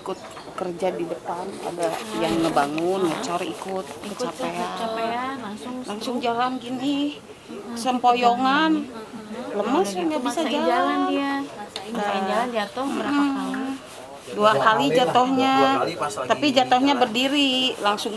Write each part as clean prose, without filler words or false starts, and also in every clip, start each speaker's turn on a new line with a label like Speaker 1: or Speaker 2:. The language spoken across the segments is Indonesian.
Speaker 1: ikut kerja di depan, ada yang ngebangun, ngecor ikut kecapean, langsung jalan gini, sempoyongan, lemes nggak bisa jalan.
Speaker 2: Dia jalan jatuh berapa kali?
Speaker 1: 2 kali jatuhnya, tapi jatuhnya berdiri langsung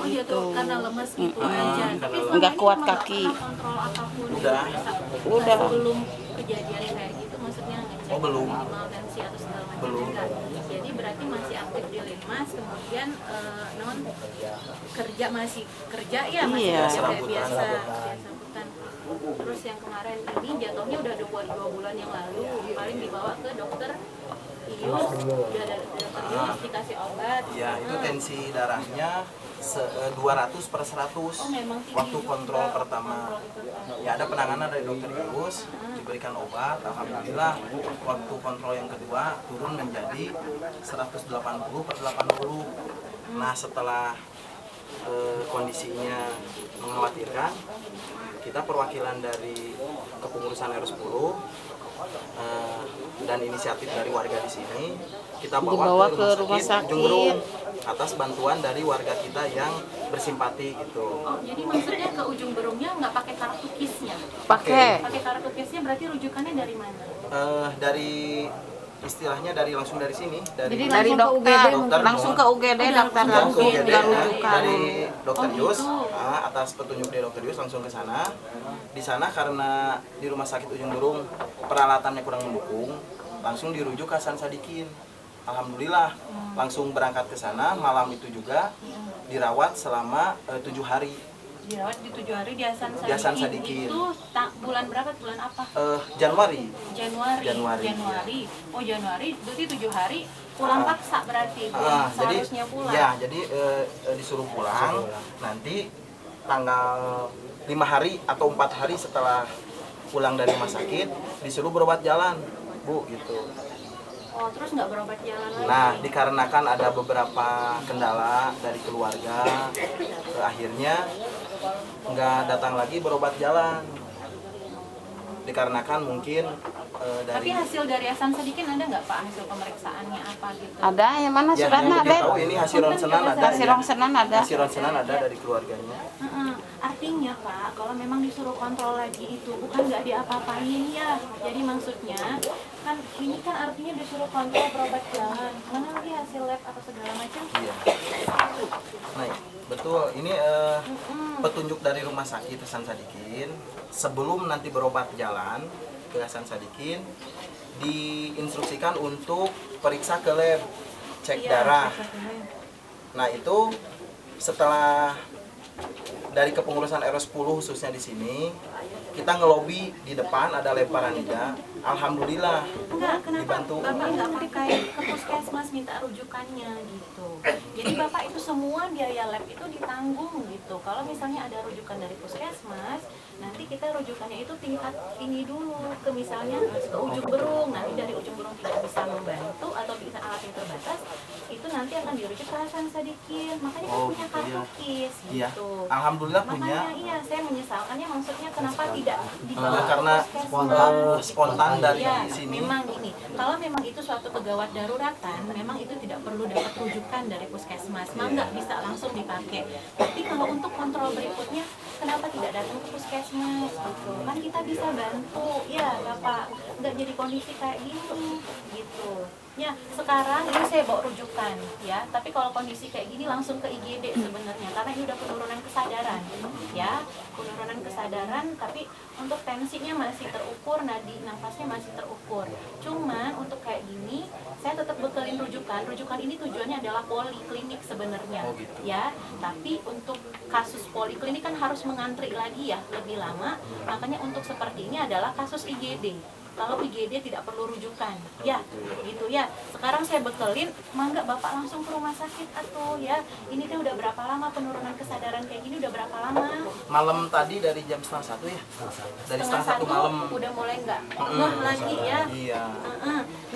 Speaker 2: Oh jatuh karena lemes gitu aja. Tapi
Speaker 1: nggak kuat kaki.
Speaker 2: Kontrol apapun
Speaker 1: Udah.
Speaker 2: Belum kejadian kayak gitu, maksudnya ngecek
Speaker 3: belum.
Speaker 2: minimal tensi atau segala macam.
Speaker 3: Belum.
Speaker 2: Enggak. Jadi berarti masih aktif di Linmas, kemudian non kerja masih kerja ya, masih
Speaker 1: Iya.
Speaker 2: kerja kayak biasa sambutan. Terus yang kemarin ini jatuhnya udah 2 bulan yang lalu, paling dibawa ke dokter Ius, udah ada dokter Ius dikasih obat.
Speaker 3: Ya, itu tensi darahnya 200/100 waktu kontrol pertama. Ya, ada penanganan dari dokter Ius, diberikan obat. Alhamdulillah waktu kontrol yang kedua turun menjadi 180/80. Nah, setelah kondisinya mengkhawatirkan, kita perwakilan dari kepengurusan RW 10 dan inisiatif dari warga di sini, kita bawa ke rumah sakit Ujung Berung atas bantuan dari warga kita yang bersimpati gitu.
Speaker 2: Oh, jadi maksudnya ke Ujung Berungnya nggak pakai kartu kisnya?
Speaker 1: Pakai
Speaker 2: Kartu kisnya berarti rujukannya dari mana?
Speaker 3: Dari istilahnya langsung dari sini, dari
Speaker 1: dokter, langsung ke UGD, dokter langsung nggak rujukan.
Speaker 3: Dari dokter Yus, atas petunjuk dari dokter Yus langsung ke sana. Di sana karena di rumah sakit Ujung Berung peralatannya kurang mendukung, langsung dirujuk ke Hasan Sadikin. Alhamdulillah langsung berangkat ke sana, malam itu juga dirawat selama 7 hari.
Speaker 2: Dirawat di 7 hari di Hasan Sadikin.
Speaker 3: Di Hasan Sadikin.
Speaker 2: Itu bulan berapa? Bulan apa?
Speaker 3: Januari.
Speaker 2: Oh Januari, berarti 7 hari pulang paksa berarti. Seharusnya pulang.
Speaker 3: Ya, jadi disuruh pulang. Nanti tanggal 5 hari atau 4 hari setelah pulang dari rumah sakit disuruh berobat jalan, Bu, gitu.
Speaker 2: Oh, terus nggak berobat jalan lagi?
Speaker 3: Nah, dikarenakan ada beberapa kendala dari keluarga, akhirnya nggak datang lagi berobat jalan. Dikarenakan mungkin
Speaker 2: Tapi hasil dari Hasan Sadikin ada nggak Pak, hasil pemeriksaannya apa gitu?
Speaker 1: Ada, yang mana
Speaker 3: ya,
Speaker 1: suratnya
Speaker 3: yang
Speaker 1: ada?
Speaker 3: tahu ini hasil ronsenan ada.
Speaker 1: Hasil ronsenan ada.
Speaker 3: Hasil ronsenan ada dari keluarganya.
Speaker 2: Artinya Pak, kalau memang disuruh kontrol lagi itu bukan nggak diapa-apain ya. Jadi maksudnya kan ini kan artinya disuruh kontrol berobat jalan. Mana lagi hasil lab atau segala macam?
Speaker 3: Iya. Nah, betul. Ini petunjuk dari rumah sakit Hasan Sadikin. Sebelum nanti berobat jalan ke Hasan Sadikin, diinstruksikan untuk periksa ke lab, cek darah. Nah, itu setelah dari kepengurusan RW 10 khususnya di sini, kita ngelobi di depan ada lab Paranida. Alhamdulillah dibantu.
Speaker 2: Bapak nggak pakai ke puskesmas minta rujukannya gitu. Jadi Bapak itu semua biaya lab itu ditanggung gitu. Kalau misalnya ada rujukan dari puskesmas, nanti kita rujukannya itu tingkat tinggi dulu ke misalnya ke Ujung Berung. Nanti dari Ujung Berung tidak bisa membantu atau bisa alatnya terbatas, itu nanti akan dirujuk ke Hasan Sadikin. Makanya kan punya kartu KIS gitu.
Speaker 3: Iya. Alhamdulillah punya.
Speaker 2: Makanya iya, saya menyesalkannya maksudnya kenapa tidak dibawa
Speaker 3: karena spontan dari
Speaker 2: ya,
Speaker 3: sini.
Speaker 2: memang gini, kalau memang itu suatu kegawat daruratan, memang itu tidak perlu dapat rujukan dari puskesmas, nggak bisa langsung dipakai. Tapi kalau untuk kontrol berikutnya, kenapa tidak datang ke puskesmas? Gitu. Kan kita bisa bantu, ya Bapak, nggak jadi kondisi kayak gini, gitu. Ya, sekarang ini saya bawa rujukan, ya. Tapi kalau kondisi kayak gini langsung ke IGD sebenarnya, karena ini udah penurunan kesadaran, ya, penurunan kesadaran. Tapi untuk tensinya masih terukur, nadi nafasnya masih terukur. Cuman untuk kayak gini, saya tetap bekelin rujukan. Rujukan ini tujuannya adalah poliklinik sebenarnya, ya. Tapi untuk kasus poliklinik kan harus mengantri lagi ya, lebih lama. Makanya untuk seperti ini adalah kasus IGD. Kalau IGD tidak perlu rujukan, ya gitu ya. Sekarang saya bekelin, mangga Bapak langsung ke rumah sakit atau ya. Ini tuh udah berapa lama penurunan kesadaran kayak gini, udah berapa lama?
Speaker 3: Malam tadi dari jam 12:30 ya. Dari 12:30 malam
Speaker 2: udah mulai nggak ngeh lagi ya.
Speaker 3: Iya.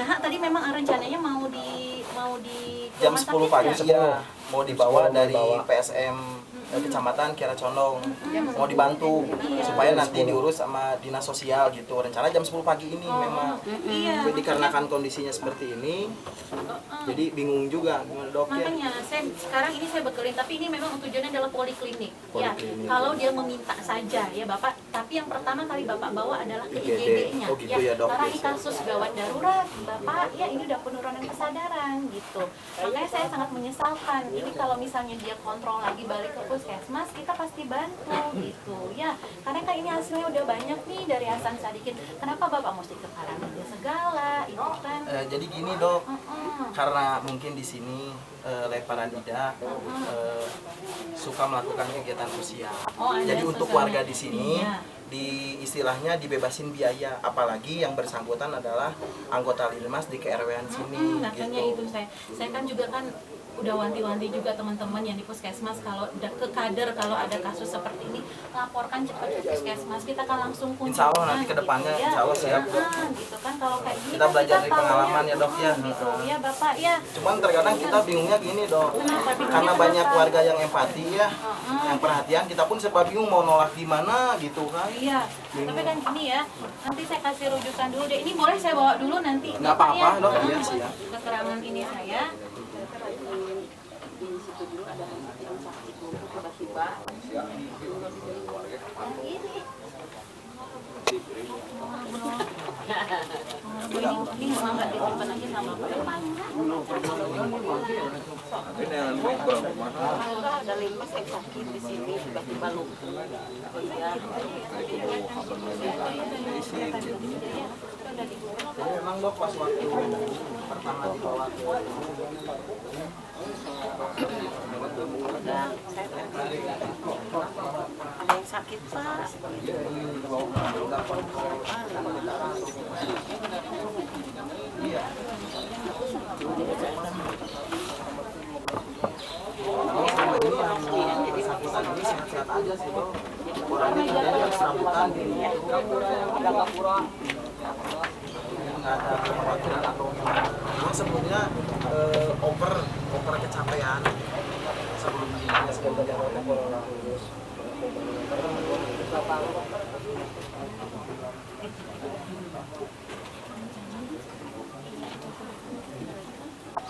Speaker 2: Nah tadi memang rencananya mau di
Speaker 3: Jam
Speaker 2: rumah
Speaker 3: 10
Speaker 2: sakit
Speaker 3: pagi
Speaker 2: ya?
Speaker 3: mau dibawa dari PSM Kecamatan Kiara Condong, mau dibantu supaya nanti diurus sama dinas sosial gitu. Rencana jam 10 pagi ini memang. Dikarenakan kondisinya seperti ini, Jadi bingung juga gimana dok ya?
Speaker 2: Makanya sekarang ini saya bekelin, tapi ini memang tujuannya adalah poliklinik. Ya,
Speaker 3: Poliklinik.
Speaker 2: kalau dia meminta saja ya Bapak, tapi yang pertama kali Bapak bawa adalah ke
Speaker 3: IGD.
Speaker 2: IGD-nya.
Speaker 3: Oh gitu ya, dok,
Speaker 2: Karena ini
Speaker 3: biasa.
Speaker 2: kasus gawat darurat, Bapak, ya ini udah penurunan kesadaran gitu. Makanya saya sangat menyesalkan. Ini kalau misalnya dia kontrol lagi balik ke puskesmas, kita pasti bantu gitu. Ya, karena kan ini hasilnya udah banyak nih dari Hasan Sadikin. Kenapa Bapak mesti ke Paramedia segala, itu kan?
Speaker 3: Jadi gini dok, karena mungkin di sini Le Paradida suka melakukan kegiatan sosial.
Speaker 2: Oh, ada
Speaker 3: Jadi untuk
Speaker 2: sosialnya.
Speaker 3: warga di sini
Speaker 2: Iya.
Speaker 3: di istilahnya dibebasin biaya, apalagi yang bersangkutan adalah anggota Linmas di KRW-an sini.
Speaker 2: Makanya
Speaker 3: gitu.
Speaker 2: itu saya kan juga kan udah wanti-wanti juga teman-teman yang di puskesmas kalau ke kader kalau ada kasus seperti ini laporkan cepat ke puskesmas, kita kan langsung kunjungan.
Speaker 3: Insya Allah nanti ke depannya,
Speaker 2: gitu,
Speaker 3: insya Allah siap, dok.
Speaker 2: gitu kan kalau kayak gini
Speaker 3: Kita
Speaker 2: kan
Speaker 3: belajar dari
Speaker 2: tahunya,
Speaker 3: pengalaman ya, dok, ya.
Speaker 2: gitu ya Bapak ya.
Speaker 3: Cuman terkadang kita bingungnya gini dok,
Speaker 2: Kenapa bingungnya?
Speaker 3: karena banyak
Speaker 2: Kenapa?
Speaker 3: warga yang empati ya, yang perhatian, kita pun serba bingung mau nolak gimana gitu kan.
Speaker 2: Iya, tapi kan gini ya, nanti saya kasih rujukan dulu deh. Ini boleh saya bawa dulu nanti.
Speaker 3: Nggak
Speaker 2: Bapak,
Speaker 3: apa-apa,
Speaker 2: ya?
Speaker 3: dok. Iya, siap.
Speaker 2: Keterangan ini saya.
Speaker 1: Di situ dulu ada anak yang sakit dulu tiba-tiba.
Speaker 2: Ini memang nggak disimpan aja sama Bapak.
Speaker 1: Ada 5 yang sakit di sini tiba-tiba lumpuh. Iya.
Speaker 3: Jadi memang dok pas waktu pertama dibawa ke
Speaker 1: Ada yang sakit Pak.
Speaker 3: iya. Ini yang bersangkutan ini sehat-sehat aja sih dok. Orangnya kerjanya serabutan di nggak ada kekhawatiran atau gimana. Memang sebelumnya over kecapean sebelum ini segala jalannya corona virus.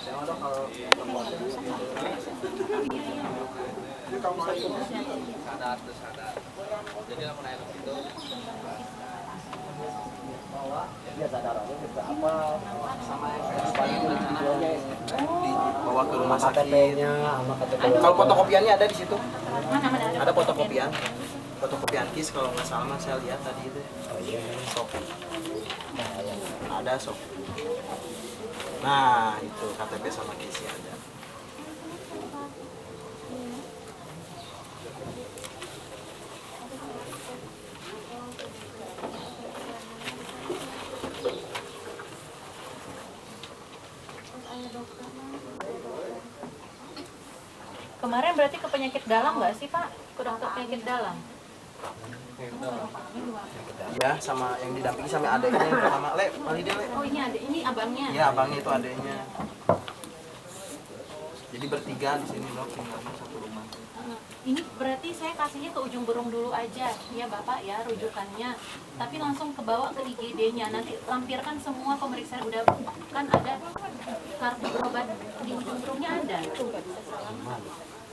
Speaker 3: Saya dok kalau sadar. Jadi lamun air itu dia sadar aja juga apa sama yang dibawa ke rumah sakit. Kalau fotokopiannya ada di situ. Ada fotokopian KIS kalau nggak salah saya lihat tadi itu. Sok. Ada sok. Nah itu KTP sama KIS ada.
Speaker 2: Kemarin berarti ke penyakit dalam nggak sih Pak? Ke dokter penyakit dalam?
Speaker 3: Ya sama yang didampingi sama adiknya yang pertama. Le, Walide Le.
Speaker 2: Oh ini ada, ini abangnya.
Speaker 3: Iya abangnya itu adiknya. Jadi bertiga di sini dok tinggalnya satu rumah.
Speaker 2: Ini berarti saya kasihnya ke Ujung Berung dulu aja ya Bapak ya rujukannya. Tapi langsung kebawa ke IGD-nya. Nanti lampirkan semua pemeriksaan udah kan ada kartu berobat di Ujung Berungnya ada.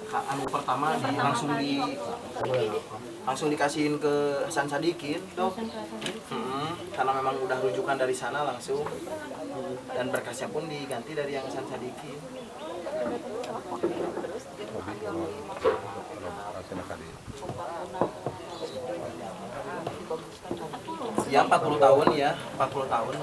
Speaker 3: Anu pertama langsung dikasihin ke Hasan Sadikin dok. Karena memang udah rujukan dari sana langsung dan berkasnya pun diganti dari yang Hasan Sadikin. Ya 40 tahun ya, 40 tahun.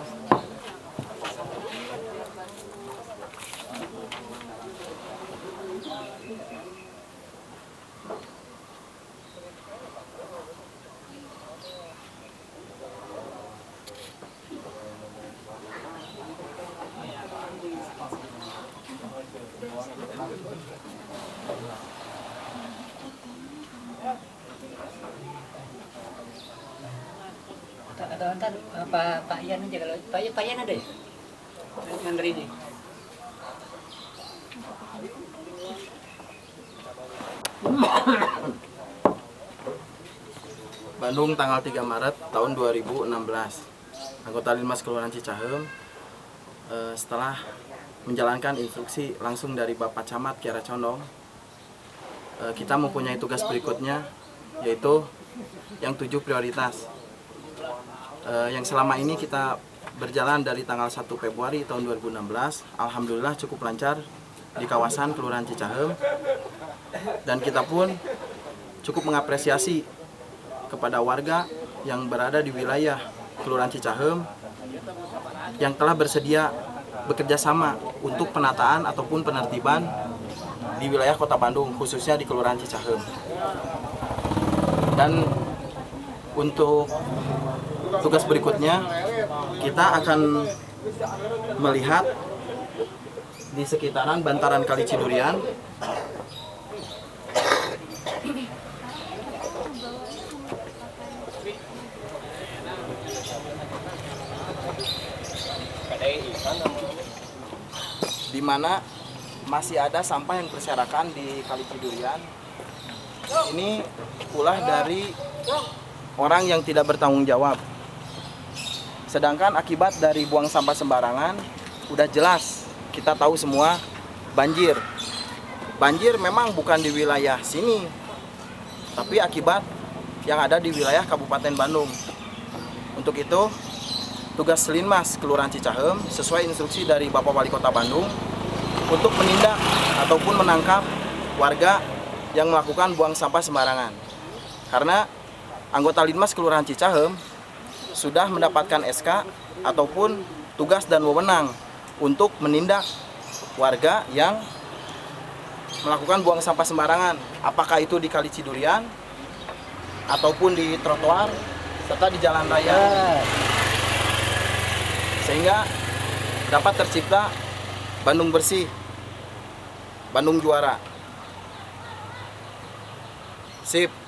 Speaker 4: Ntar Pak Ian aja kalau Pak Ian ada ya? Yang dari ini.
Speaker 3: Bandung tanggal 3 Maret tahun 2016. Anggota Linmas Kelurahan Cicaheum setelah menjalankan instruksi langsung dari Bapak Camat Kiara Condong, kita mempunyai tugas berikutnya, yaitu yang 7 prioritas. Yang selama ini kita berjalan dari tanggal 1 Februari tahun 2016, alhamdulillah cukup lancar di kawasan Kelurahan Cicahem, dan kita pun cukup mengapresiasi kepada warga yang berada di wilayah Kelurahan Cicahem yang telah bersedia bekerja sama untuk penataan ataupun penertiban di wilayah Kota Bandung, khususnya di Kelurahan Cicahem. Dan untuk tugas berikutnya, kita akan melihat di sekitaran bantaran Kali Cidurian. Di mana masih ada sampah yang berserakan di Kali Cidurian. Ini ulah dari orang yang tidak bertanggung jawab. Sedangkan akibat dari buang sampah sembarangan udah jelas, kita tahu semua, banjir. Banjir memang bukan di wilayah sini, tapi akibat yang ada di wilayah Kabupaten Bandung. Untuk itu, tugas Linmas Kelurahan Cicahem sesuai instruksi dari Bapak Wali Kota Bandung untuk menindak ataupun menangkap warga yang melakukan buang sampah sembarangan. Karena anggota Linmas Kelurahan Cicahem sudah mendapatkan SK ataupun tugas dan wewenang untuk menindak warga yang melakukan buang sampah sembarangan, apakah itu di Kali Cidurian ataupun di trotoar serta di jalan raya, sehingga dapat tercipta Bandung bersih, Bandung juara. Sip.